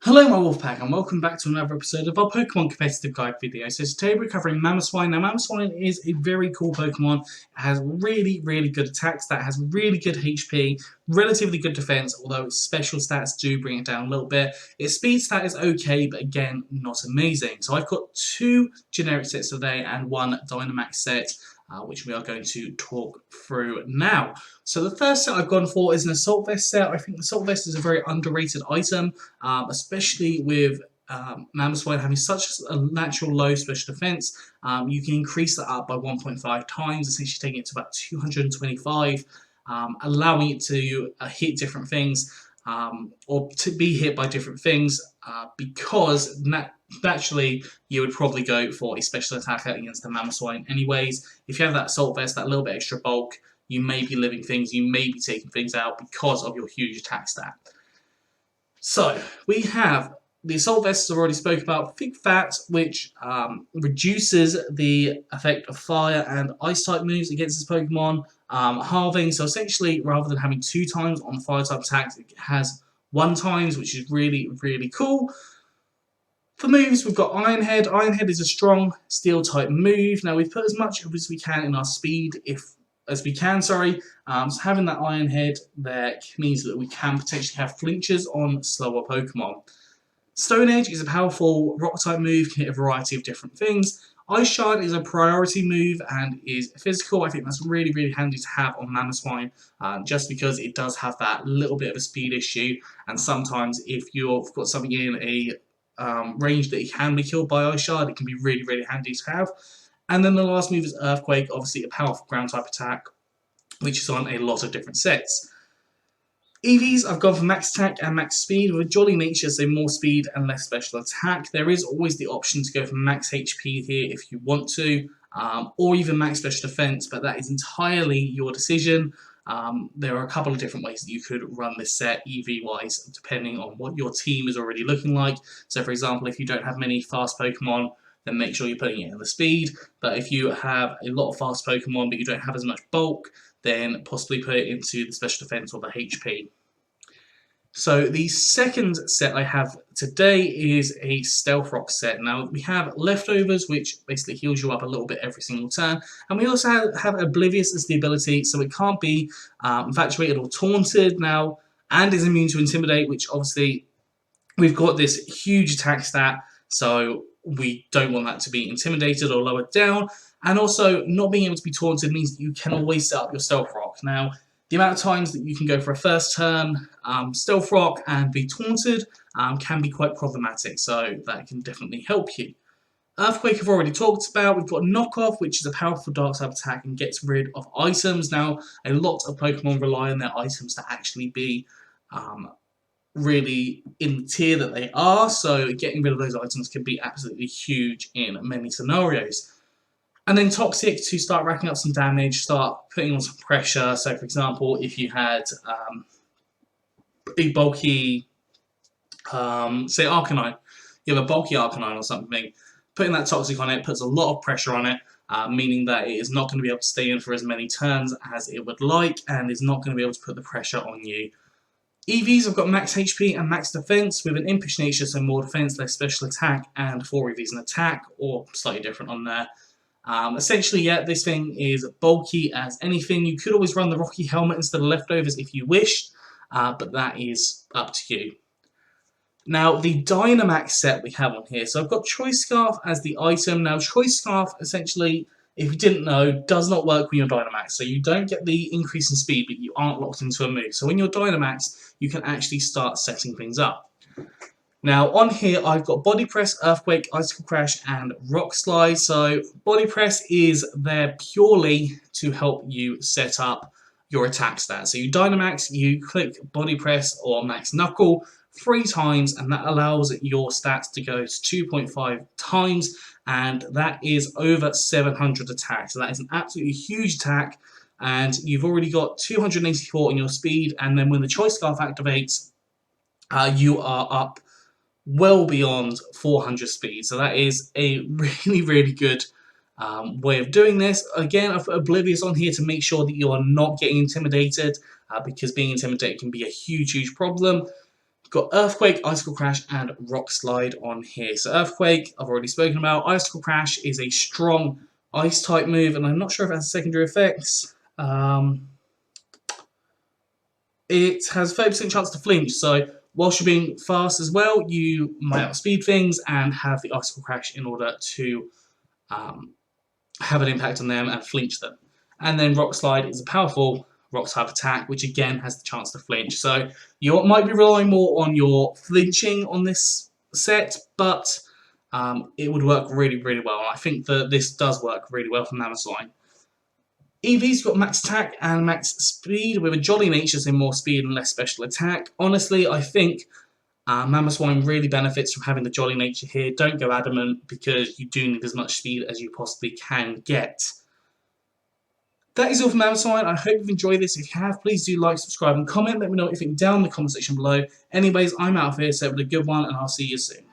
Hello my Wolfpack and welcome back to another episode of our Pokemon Competitive Guide video. So today we're covering Mamoswine. Now Mamoswine is a very cool Pokemon. It has really good attack stat, has really good HP, relatively good defense, although its special stats do bring it down a little bit. Its speed stat is okay, but again, not amazing. So I've got two generic sets today and one Dynamax set, which we are going to talk through now. So the first set I've gone for is an Assault Vest set. I think the Assault Vest is a very underrated item, especially with Mamoswine having such a natural low special defense. You can increase that up by 1.5 times, essentially taking it to about 225, allowing it to hit different things, or to be hit by different things, because naturally you would probably go for a special attacker against the Mamoswine anyways. If you have that Assault Vest, that little bit extra bulk, you may be living things, you may be taking things out because of your huge attack stat. So, we have the Assault Vest I've already spoke about, Thick Fat, which reduces the effect of fire and ice type moves against this Pokemon, halving. So essentially, rather than having 2 times on fire type attacks, it has 1 times, which is really cool. For moves, we've got Iron Head. Iron Head is a strong steel type move. Now we've put as much as we can in our speed, so having that Iron Head there means that we can potentially have flinches on slower Pokemon. Stone Edge is a powerful rock type move, can hit a variety of different things. Ice Shard is a priority move and is physical. I think that's really handy to have on Mamoswine, just because it does have that little bit of a speed issue, and sometimes if you've got something in a range that it can be killed by Ice Shard, it can be really handy to have. And then the last move is Earthquake, obviously a powerful ground type attack, which is on a lot of different sets. EVs, I've gone for max attack and max speed. With Jolly Nature, so more speed and less special attack. There is always the option to go for max HP here if you want to, or even max special defense, but that is entirely your decision. There are a couple of different ways that you could run this set EV-wise, depending on what your team is already looking like. So for example, if you don't have many fast Pokemon, then make sure you're putting it in the speed. But if you have a lot of fast Pokemon, but you don't have as much bulk, then possibly put it into the special defense or the HP. So the second set I have today is a Stealth Rock set. Now we have Leftovers, which basically heals you up a little bit every single turn, and we also have Oblivious as the ability, so it can't be infatuated or taunted now, and is immune to Intimidate, which obviously we've got this huge attack stat, so we don't want that to be intimidated or lowered down. And also, not being able to be taunted means that you can always set up your Stealth Rock. Now, the amount of times that you can go for a first turn Stealth Rock and be taunted can be quite problematic, so that can definitely help you. Earthquake I've already talked about. We've got Knockoff, which is a powerful dark type attack and gets rid of items. Now, a lot of Pokemon rely on their items to actually be really in the tier that they are, so getting rid of those items can be absolutely huge in many scenarios. And then Toxic to start racking up some damage, start putting on some pressure. So for example, if you had a bulky, say Arcanine, you have a bulky Arcanine or something, putting that Toxic on it puts a lot of pressure on it, meaning that it is not going to be able to stay in for as many turns as it would like, and is not going to be able to put the pressure on you. EVs have got max HP and max defense with an impish nature, so more defense, less special attack, and 4 EVs in attack, or slightly different on there. Essentially, yeah, this thing is bulky as anything. You could always run the Rocky Helmet instead of Leftovers if you wished, but that is up to you. Now, the Dynamax set we have on here. So I've got Choice Scarf as the item. Now, Choice Scarf, essentially, if you didn't know, does not work when you're Dynamax. So you don't get the increase in speed, but you aren't locked into a move. So when you're Dynamax, you can actually start setting things up. Now, on here, I've got Body Press, Earthquake, Icicle Crash, and Rock Slide. So Body Press is there purely to help you set up your attack stats. So you Dynamax, you click Body Press or Max Knuckle 3 times, and that allows your stats to go to 2.5 times, and that is over 700 attacks. So that is an absolutely huge attack, and you've already got 284 in your speed, and then when the Choice Scarf activates, you are up well beyond 400 speed. So that is a really good way of doing this. Again, I've put Oblivious on here to make sure that you are not getting intimidated, because being intimidated can be a huge problem. got Earthquake, Icicle Crash, and Rock Slide on here. So Earthquake, I've already spoken about. Icicle Crash is a strong Ice type move, and I'm not sure if it has secondary effects. It has 30% chance to flinch, so whilst you're being fast as well, you might outspeed things and have the Icicle Crash in order to have an impact on them and flinch them. And then Rock Slide is a powerful rock type attack, which again has the chance to flinch. So you might be relying more on your flinching on this set, but it would work really, really well. And I think that this does work really well for Mamoswine. Eevee's got max attack and max speed with a jolly nature, so more speed and less special attack. Honestly, I think Mamoswine really benefits from having the jolly nature here. Don't go adamant because you do need as much speed as you possibly can get. That is all for Mamoswine. I hope you've enjoyed this. If you have, please do like, subscribe and comment. Let me know what you think down in the comment section below. Anyways, I'm out of here, so have a good one and I'll see you soon.